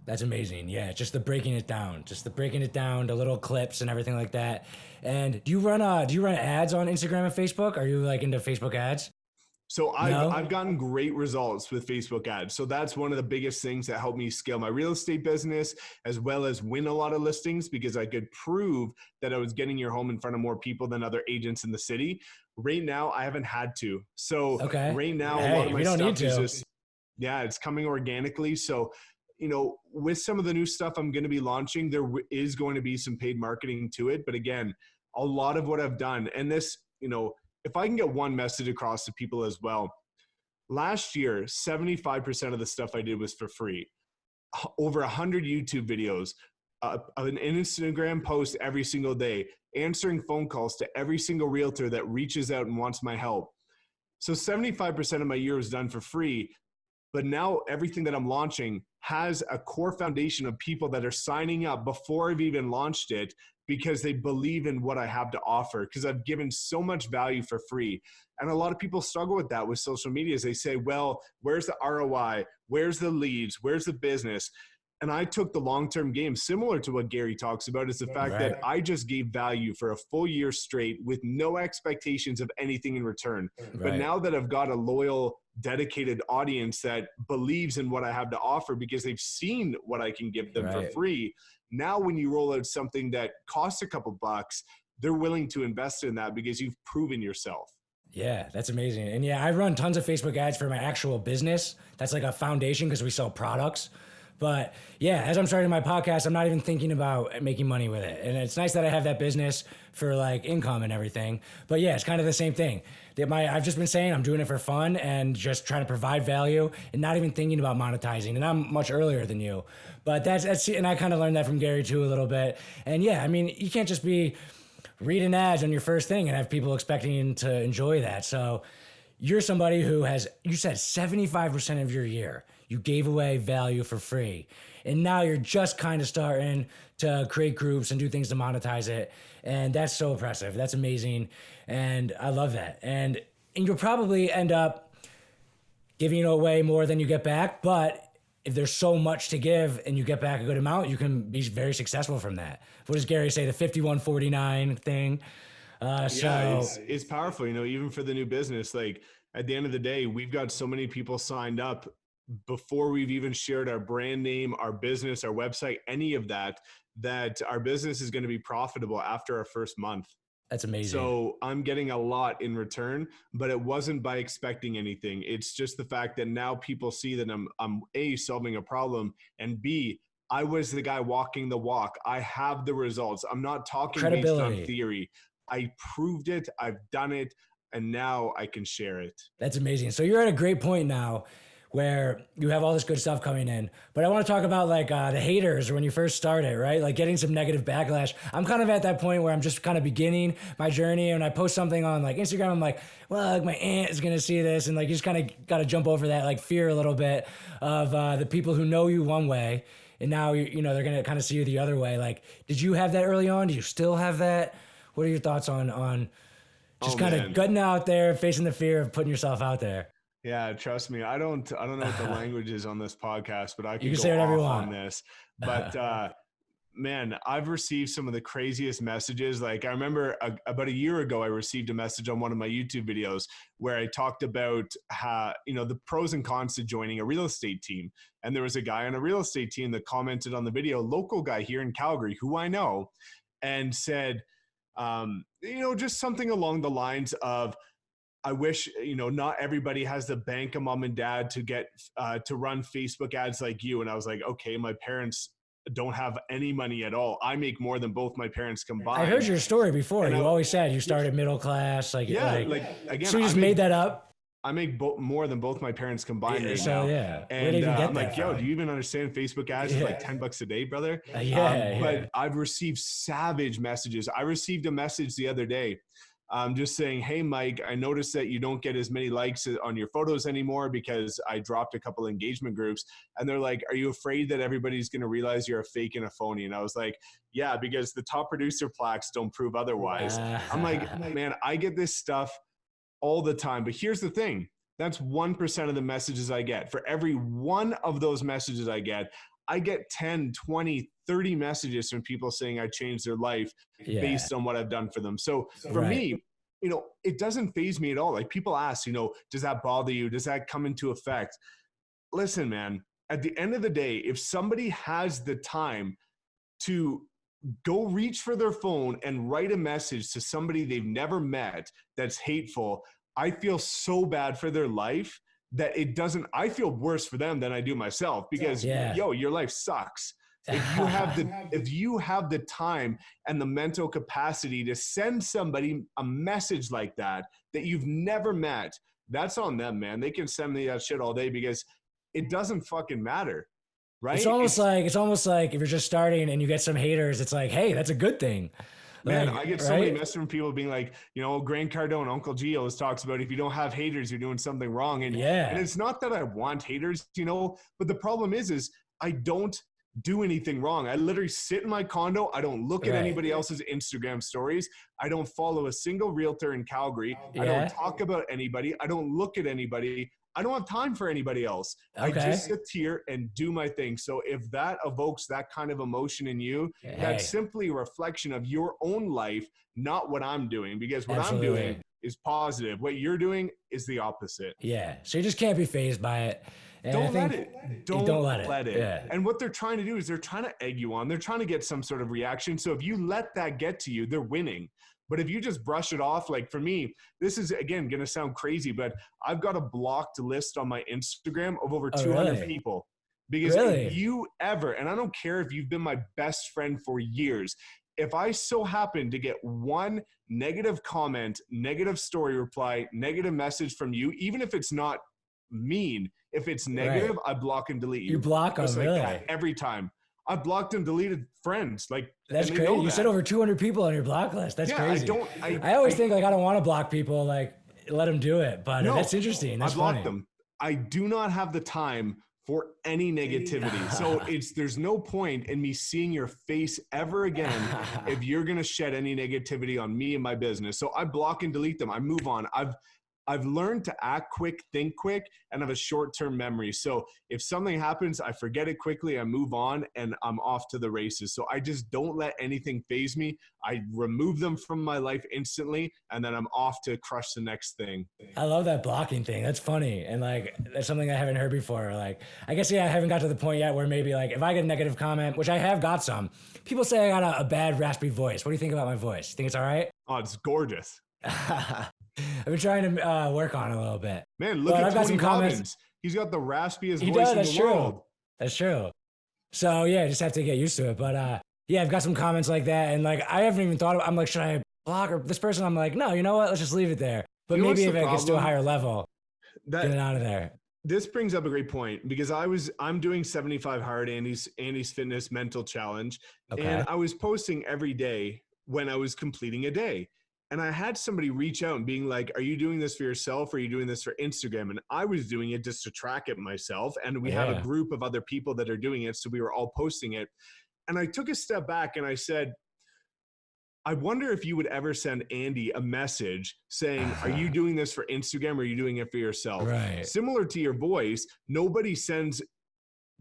That's amazing. Yeah, just the breaking it down to little clips and everything like that. And do you run ads on Instagram and Facebook? Are you like into Facebook ads? So No. I've gotten great results with Facebook ads. So that's one of the biggest things that helped me scale my real estate business, as well as win a lot of listings, because I could prove that I was getting your home in front of more people than other agents in the city. Right now, I haven't had to. So Okay. right now, a lot Hey, of if my you don't need stuff is to. just, yeah, it's coming organically. So, with some of the new stuff I'm going to be launching, there is going to be some paid marketing to it. But again, a lot of what I've done, and this, if I can get one message across to people as well, last year, 75% of the stuff I did was for free. Over 100 YouTube videos, an Instagram post every single day, answering phone calls to every single realtor that reaches out and wants my help. So 75% of my year was done for free. But now everything that I'm launching has a core foundation of people that are signing up before I've even launched it, because they believe in what I have to offer, because I've given so much value for free. And a lot of people struggle with that with social media. They say, well, where's the ROI? Where's the leads? Where's the business? And I took the long-term game, similar to what Gary talks about, is the fact Right. that I just gave value for a full year straight with no expectations of anything in return. But Right. now that I've got a loyal, dedicated audience that believes in what I have to offer because they've seen what I can give them for Right. free, now when you roll out something that costs a couple bucks, they're willing to invest in that because you've proven yourself. Yeah, that's amazing. And yeah, I run tons of Facebook ads for my actual business. That's like a foundation because we sell products. But yeah, as I'm starting my podcast, I'm not even thinking about making money with it. And it's nice that I have that business for like income and everything. But yeah, it's kind of the same thing. I've just been saying I'm doing it for fun and just trying to provide value and not even thinking about monetizing. And I'm much earlier than you. But that's and I kind of learned that from Gary too a little bit. And yeah, I mean, you can't just be reading ads on your first thing and have people expecting to enjoy that. So you're somebody who has, you said 75% of your year, you gave away value for free. And now you're just kind of starting to create groups and do things to monetize it. And that's so impressive. That's amazing. And I love that. And you'll probably end up giving away more than you get back. But if there's so much to give and you get back a good amount, you can be very successful from that. What does Gary say? The 51-49 thing. Yeah, it's powerful, even for the new business. Like at the end of the day, we've got so many people signed up before we've even shared our brand name, our business, our website, any of that, that our business is going to be profitable after our first month. That's amazing. So I'm getting a lot in return, but it wasn't by expecting anything. It's just the fact that now people see that I'm A, solving a problem, and B, I was the guy walking the walk. I have the results. I'm not talking based on Credibility. theory. I proved it, I've done it, and now I can share it. That's amazing. So you're at a great point now where you have all this good stuff coming in. But I want to talk about like the haters when you first started, right? Like getting some negative backlash. I'm kind of at that point where I'm just kind of beginning my journey, and I post something on like Instagram. I'm like, well, like my aunt is going to see this. And like, you just kind of got to jump over that like fear a little bit of the people who know you one way. And now, you know, they're going to kind of see you the other way. Like, did you have that early on? Do you still have that? What are your thoughts on just kind of gutting out there, facing the fear of putting yourself out there? Yeah, trust me. I don't know what the language is on this podcast, but I You could can say go whatever you off want. on this. But man, I've received some of the craziest messages. Like I remember about a year ago, I received a message on one of my YouTube videos where I talked about how, you know, the pros and cons to joining a real estate team. And there was a guy on a real estate team that commented on the video, local guy here in Calgary, who I know, and said, you know, just something along the lines of, I wish, you know, not everybody has the bank of mom and dad to get to run Facebook ads like you. And I was like, okay, my parents don't have any money at all. I make more than both my parents combined. I heard your story before. And You always said you started middle class. Like, yeah, like again, so you just made that up. I make more than both my parents combined right So now. yeah, And even get I'm like, that yo, from? do you even understand Facebook ads is like $10 a day, brother? Yeah. But I've received savage messages. I received a message the other day just saying, hey, Mike, I noticed that you don't get as many likes on your photos anymore because I dropped a couple engagement groups. And they're like, are you afraid that everybody's going to realize you're a fake and a phony? And I was like, yeah, because the top producer plaques don't prove otherwise. I'm like, man, I get this stuff all the time. But here's the thing. That's 1% of the messages I get. For every one of those messages I get 10, 20, 30 messages from people saying I changed their life based on what I've done for them. So for me, you know, it doesn't faze me at all. Like people ask, you know, does that bother you? Does that come into effect? Listen, man, at the end of the day, if somebody has the time to go reach for their phone and write a message to somebody they've never met that's hateful, I feel so bad for their life that it doesn't, I feel worse for them than I do myself because yo, your life sucks. If you have the time and the mental capacity to send somebody a message like that you've never met, that's on them, man. They can send me that shit all day because it doesn't fucking matter. Right? It's almost like if you're just starting and you get some haters, it's like, hey, that's a good thing. Man, I get so many messages from people being like, you know, Grant Cardone, Uncle G always talks about if you don't have haters, you're doing something wrong. And it's not that I want haters, you know, but the problem is I don't do anything wrong. I literally sit in my condo. I don't look at anybody else's Instagram stories. I don't follow a single realtor in Calgary. I don't talk about anybody. I don't look at anybody. I don't have time for anybody else. I just sit here and do my thing. So if that evokes that kind of emotion in you, that's simply a reflection of your own life, not what I'm doing. Because what I'm doing is positive. What you're doing is the opposite. Yeah. So you just can't be fazed by it. And don't let it. Don't let it. Yeah. And what they're trying to do is they're trying to egg you on. They're trying to get some sort of reaction. So if you let that get to you, they're winning. But if you just brush it off, like for me, this is, again, going to sound crazy, but I've got a blocked list on my Instagram of over 200 people. Because if you ever, and I don't care if you've been my best friend for years, if I so happen to get one negative comment, negative story reply, negative message from you, even if it's not mean, if it's negative, I block and delete you. You block them, like that every time. I blocked and deleted friends. Like that's crazy. You said over 200 people on your block list. That's crazy. I always think like I don't want to block people. Like let them do it. But that's interesting. That's I blocked them. I do not have the time for any negativity. So there's no point in me seeing your face ever again if you're gonna shed any negativity on me and my business. So I block and delete them. I move on. I've learned to act quick, think quick, and have a short-term memory. So if something happens, I forget it quickly, I move on, and I'm off to the races. So I just don't let anything faze me. I remove them from my life instantly, and then I'm off to crush the next thing. I love that blocking thing. That's funny. And like, that's something I haven't heard before. Like, I guess, I haven't got to the point yet where maybe like, if I get a negative comment, which I have got some, people say I got a bad raspy voice. What do you think about my voice? You think it's all right? Oh, it's gorgeous. I've been trying to work on it a little bit. Man, look But at I've got Tony some comments. Robbins. He's got the raspiest He voice does. in That's the true. world. That's true. So yeah, just have to get used to it. But yeah, I've got some comments like that, and like I haven't even thought of. I'm like, should I block or this person? I'm like, no, you know what? Let's just leave it there. But You know maybe what's if the it gets to a problem? higher level, That get it out of there. this brings up a great point because I'm doing 75 hard Andy's Fitness Mental Challenge, Okay. and I was posting every day when I was completing a day. And I had somebody reach out and being like, are you doing this for yourself or are you doing this for Instagram? And I was doing it just to track it myself. And we have a Yeah. group of other people that are doing it. So we were all posting it. And I took a step back and I said, I wonder if you would ever send Andy a message saying, are you doing this for Instagram or are you doing it for yourself? Right. Similar to your voice, nobody sends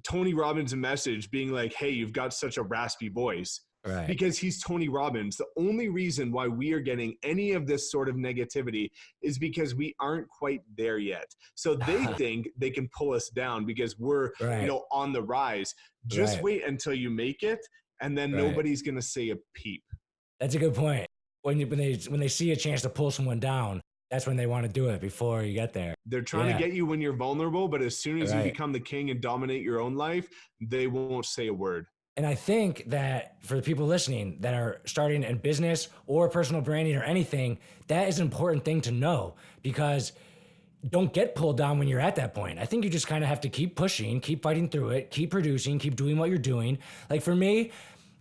Tony Robbins a message being like, hey, you've got such a raspy voice. Right. Because he's Tony Robbins. The only reason why we are getting any of this sort of negativity is because we aren't quite there yet. So they think they can pull us down because we're, Right. on the rise. Just Right. wait until you make it, and then Right. nobody's going to say a peep. That's a good point. When they see a chance to pull someone down, that's when they want to do it before you get there. They're trying to get you when you're vulnerable, but as soon as you Right. become the king and dominate your own life, they won't say a word. And I think that for the people listening that are starting in business or personal branding or anything, that is an important thing to know because don't get pulled down when you're at that point. I think you just kind of have to keep pushing, keep fighting through it, keep producing, keep doing what you're doing. Like for me,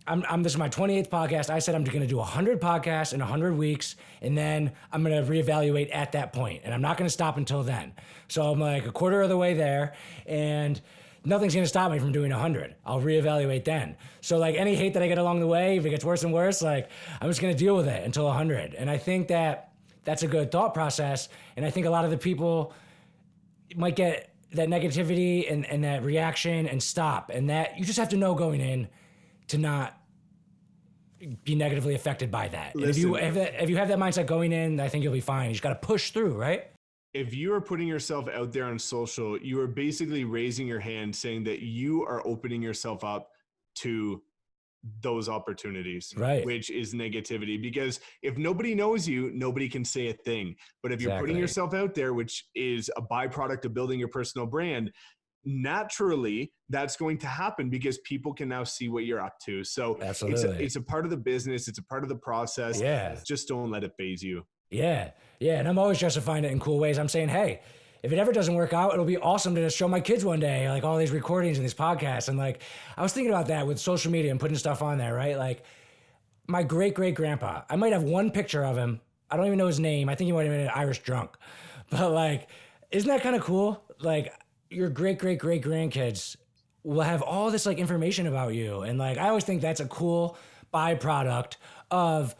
this is my 28th podcast. I said I'm going to do 100 podcasts in 100 weeks, and then I'm going to reevaluate at that point, and I'm not going to stop until then. So I'm like a quarter of the way there, and nothing's going to stop me from doing 100. I'll reevaluate then. So like any hate that I get along the way, if it gets worse and worse, like I'm just going to deal with it until 100. And I think that that's a good thought process. And I think a lot of the people might get that negativity and that reaction and stop. And that you just have to know going in to not be negatively affected by that. And if you have that mindset going in, I think you'll be fine. You just got to push through, right? If you are putting yourself out there on social, you are basically raising your hand saying that you are opening yourself up to those opportunities, right? Which is negativity. Because if nobody knows you, nobody can say a thing. But if you're putting yourself out there, which is a byproduct of building your personal brand, naturally that's going to happen because people can now see what you're up to. So it's a part of the business. It's a part of the process. Yeah. Just don't let it phase you. Yeah. And I'm always justifying it in cool ways. I'm saying, hey, if it ever doesn't work out, it'll be awesome to just show my kids one day, like all these recordings and these podcasts. And like, I was thinking about that with social media and putting stuff on there, right? Like my great-great-grandpa, I might have one picture of him. I don't even know his name. I think he might have been an Irish drunk, but like, isn't that kind of cool? Like your great-great-great-grandkids will have all this like information about you. And like, I always think that's a cool byproduct of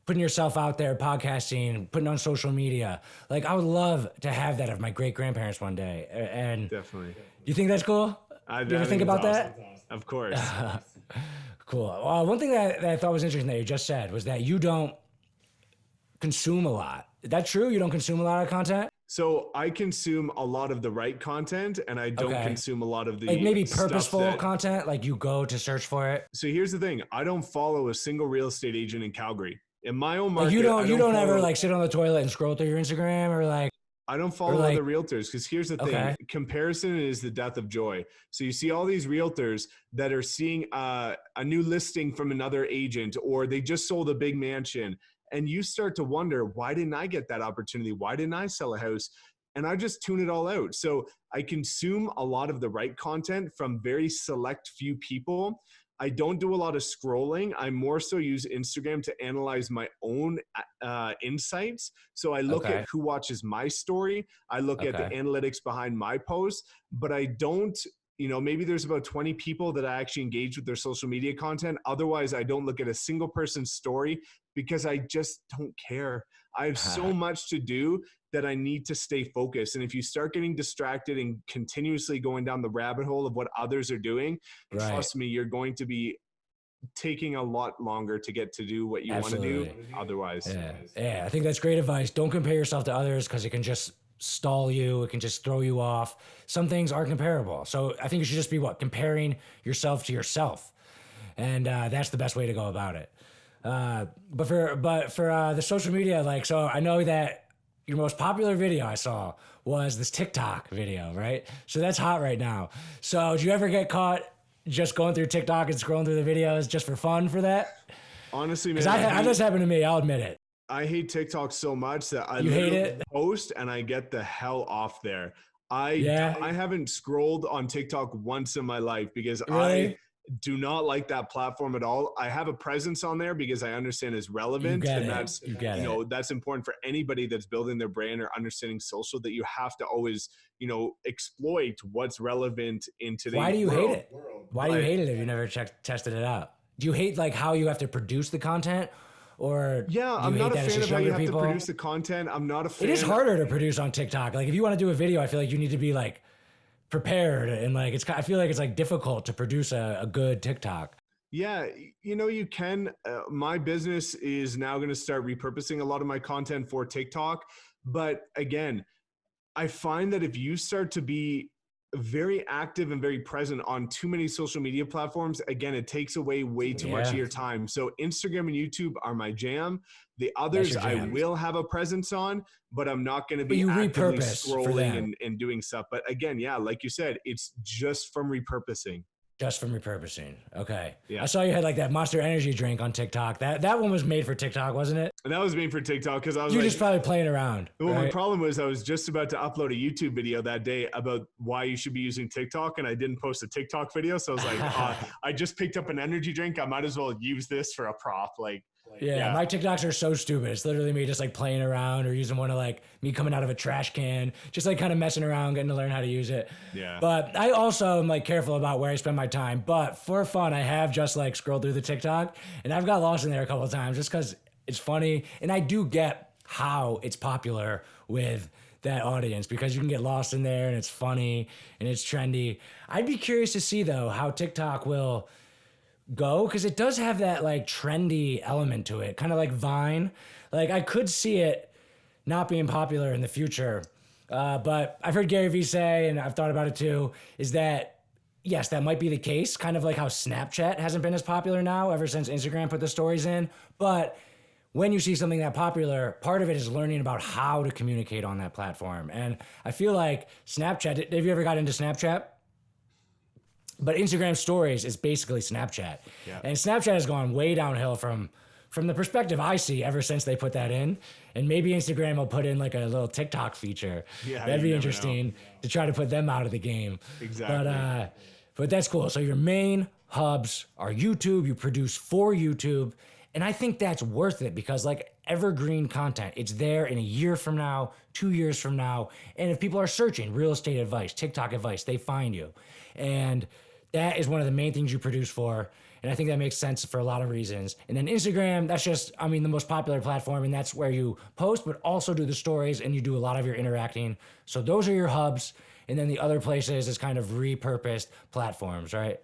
putting yourself out there, podcasting, putting on social media. Like I would love to have that of my great grandparents one day. And definitely, you think that's cool? You ever think about that? Of course. Cool. One thing that I thought was interesting that you just said was that you don't consume a lot. Is that true? You don't consume a lot of content? So I consume a lot of the right content and I don't consume a lot of the like maybe purposeful content, like you go to search for it. So here's the thing. I don't follow a single real estate agent in Calgary. In my own market, like you don't ever like sit on the toilet and scroll through your Instagram or like. I don't follow other realtors because here's the thing. Comparison is the death of joy. So you see all these realtors that are seeing a new listing from another agent or they just sold a big mansion and you start to wonder, why didn't I get that opportunity? Why didn't I sell a house? And I just tune it all out. So I consume a lot of the right content from very select few people. I don't do a lot of scrolling. I more so use Instagram to analyze my own insights. So I look at who watches my story. I look at the analytics behind my posts, but I don't, maybe there's about 20 people that I actually engage with their social media content. Otherwise, I don't look at a single person's story because I just don't care. I have so much to do that I need to stay focused. And if you start getting distracted and continuously going down the rabbit hole of what others are doing, trust me, you're going to be taking a lot longer to get to do what you want to do otherwise. Yeah, I think that's great advice. Don't compare yourself to others because it can just stall you. It can just throw you off. Some things are comparable. So I think you should just be comparing yourself to yourself. And that's the best way to go about it. But for the social media, like, so I know that your most popular video I saw was this TikTok video, right? So that's hot right now. So did you ever get caught just going through TikTok and scrolling through the videos just for fun for that? Honestly, man, Because I just happened to me. I'll admit it. I hate TikTok so much that I You hate literally it? post and I get the hell off there. I Yeah. I haven't scrolled on TikTok once in my life because Really? I do not like that platform at all. I have a presence on there because I understand it's You relevant, get and it. that's You get it. that's important for anybody that's building their brand or understanding social, that you have to always exploit what's relevant in Why today's do you hate world. it? Why do you But hate it if you never tested it out? Do you hate like how you have to produce the content, or yeah, do you I'm hate not a that it's fan just of how you younger have people? to produce the content. I'm not a fan. It is harder to produce on TikTok. Like if you want to do a video, I feel like you need to be like prepared and like I feel like it's like difficult to produce a good TikTok. Yeah, you can. My business is now going to start repurposing a lot of my content for TikTok. But again, I find that if you start to be very active and very present on too many social media platforms, again, it takes away way too much of Yeah, your time. So Instagram and YouTube are my jam. The that's others your I jam. will have a presence on, but I'm not going to But be you actively repurpose for scrolling them. and doing stuff. But again, yeah, like you said, it's just from repurposing. Just from repurposing. Okay. I Yeah. saw you had like that Monster Energy drink on TikTok. That one was made for TikTok, wasn't it? And that was made for TikTok because I was You're like, just probably playing around, well, my right? problem was I was just about to upload a YouTube video that day about why you should be using TikTok, and I didn't post a TikTok video. So I was like, I just picked up an energy drink. I might as well use this for a prop. Yeah, my TikToks are so stupid. It's literally me just like playing around or using one of like me coming out of a trash can, just like kind of messing around, getting to learn how to use it. Yeah. But I also am like careful about where I spend my time. But for fun, I have just like scrolled through the TikTok and I've got lost in there a couple of times just because it's funny. And I do get how it's popular with that audience because you can get lost in there and it's funny and it's trendy. I'd be curious to see though how TikTok will go because it does have that like trendy element to it, kind of like Vine. Like I could see it not being popular in the future, but I've heard Gary Vee say, and I've thought about it too, is that yes, that might be the case. Kind of like how Snapchat hasn't been as popular now ever since Instagram put the stories in, but when you see something that popular, part of it is learning about how to communicate on that platform. And I feel like Snapchat, have you ever got into Snapchat? But Instagram stories is basically Snapchat. Yeah. And Snapchat has gone way downhill from the perspective I see ever since they put that in. And maybe Instagram will put in like a little TikTok feature. Yeah, That'd you be never interesting to try to put them out of the game. Exactly. But that's cool. So your main hubs are YouTube. You produce for YouTube. And I think that's worth it because like evergreen content, it's there in a year from now, 2 years from now. And if people are searching real estate advice, TikTok advice, they find you. And that is one of the main things you produce for. And I think that makes sense for a lot of reasons. And then Instagram, that's just, I mean, the most popular platform, and that's where you post, but also do the stories and you do a lot of your interacting. So those are your hubs. And then the other places is kind of repurposed platforms, right?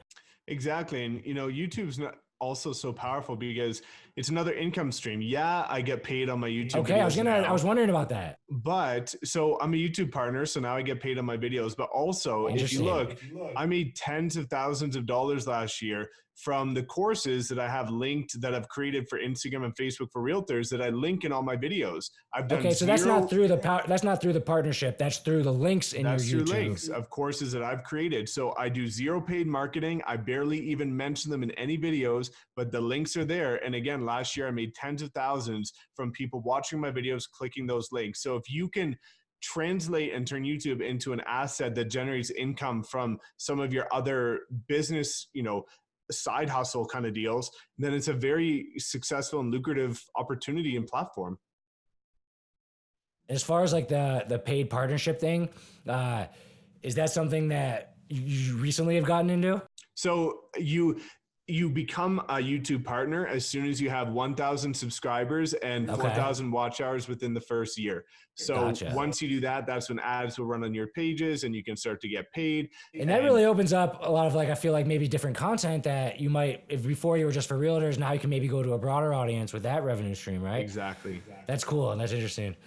Exactly. And YouTube's not also so powerful because it's another income stream. Yeah, I get paid on my YouTube Okay, videos I now. was wondering about that. But so I'm a YouTube partner, so now I get paid on my videos. But also, if you Interesting. look, I made tens of thousands of dollars last year from the courses that I have linked that I've created for Instagram and Facebook for realtors that I link in all my videos. I've done Okay, so that's not through the partnership. That's through the links in that's your through YouTube. links of courses that I've created. So I do zero paid marketing. I barely even mention them in any videos, but the links are there. And again, last year I made tens of thousands from people watching my videos, clicking those links. So if you can translate and turn YouTube into an asset that generates income from some of your other business, side hustle kind of deals, then it's a very successful and lucrative opportunity and platform. As far as like the paid partnership thing, is that something that you recently have gotten into? So you become a YouTube partner as soon as you have 1,000 subscribers and 4,000 watch hours within the first year. So Gotcha. Once you do that, that's when ads will run on your pages and you can start to get paid. And that really opens up a lot of like, I feel like maybe different content that you might, if before you were just for realtors, now you can maybe go to a broader audience with that revenue stream, right? Exactly. That's cool. And that's interesting.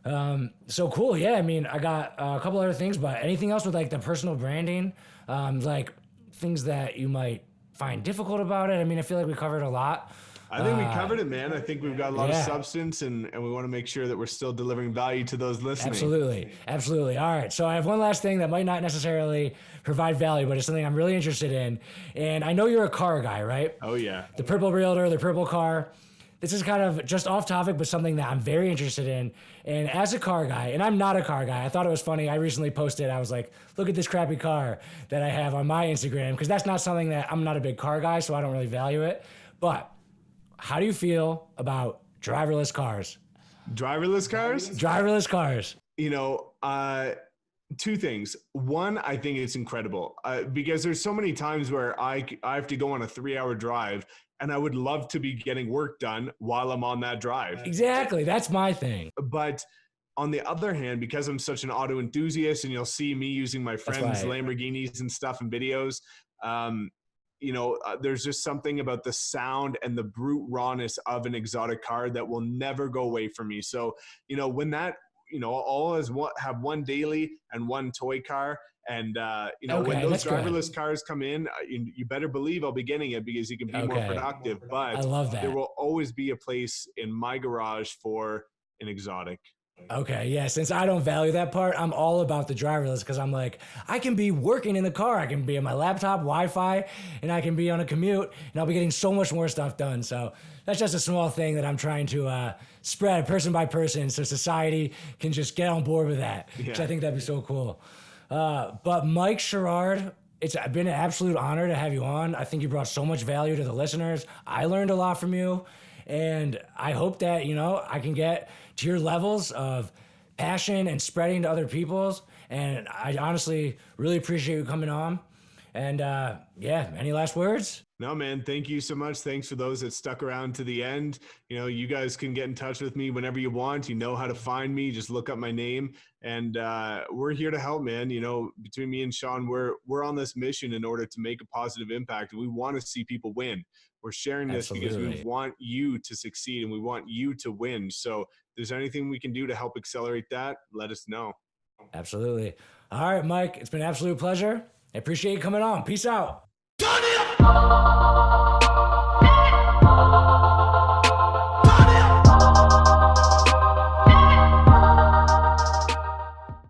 So cool. Yeah. I mean, I got a couple other things, but anything else with like the personal branding, like things that you might find difficult about it? I mean, I feel like we covered a lot. I think we covered it, man. I think we've got a lot of Yeah. substance, and we want to make sure that we're still delivering value to those listening. Absolutely. Absolutely. All right. So I have one last thing that might not necessarily provide value, but it's something I'm really interested in. And I know you're a car guy, right? Oh, yeah. The purple realtor, the purple car. This is kind of just off topic, but something that I'm very interested in. And as a car guy, and I'm not a car guy, I thought it was funny. I recently posted, I was like, look at this crappy car that I have on my Instagram, because that's not something that I'm not a big car guy, so I don't really value it. But how do you feel about driverless cars? Driverless cars? Driverless cars. You know, two things. One, I think it's incredible because there's so many times where I have to go on a 3-hour drive, and I would love to be getting work done while I'm on that drive. Exactly. That's my thing. But on the other hand, because I'm such an auto enthusiast, and you'll see me using my friends' right. Lamborghinis and stuff in videos, there's just something about the sound and the brute rawness of an exotic car that will never go away from me. So, when that, all is have one daily and one toy car. And, when those driverless cars come in, you better believe I'll be getting it because you can be more productive. But I love that. There will always be a place in my garage for an exotic. Okay, yeah, since I don't value that part, I'm all about the driverless because I'm like, I can be working in the car, I can be on my laptop, Wi-Fi, and I can be on a commute, and I'll be getting so much more stuff done. So that's just a small thing that I'm trying to spread person by person so society can just get on board with that, which I think that'd be so cool. But Mike Sherrard, it's been an absolute honor to have you on. I think you brought so much value to the listeners. I learned a lot from you. And I hope that, I can get to your levels of passion and spreading to other people's. And I honestly really appreciate you coming on. And any last words? No, man, thank you so much. Thanks for those that stuck around to the end. You guys can get in touch with me whenever you want. You know how to find me. Just look up my name. And we're here to help, man. Between me and Sean, we're on this mission in order to make a positive impact. And we want to see people win. We're sharing this because we want you to succeed and we want you to win. So if there's anything we can do to help accelerate that, let us know. Absolutely. All right, Mike, it's been an absolute pleasure. I appreciate you coming on. Peace out. Turn it up!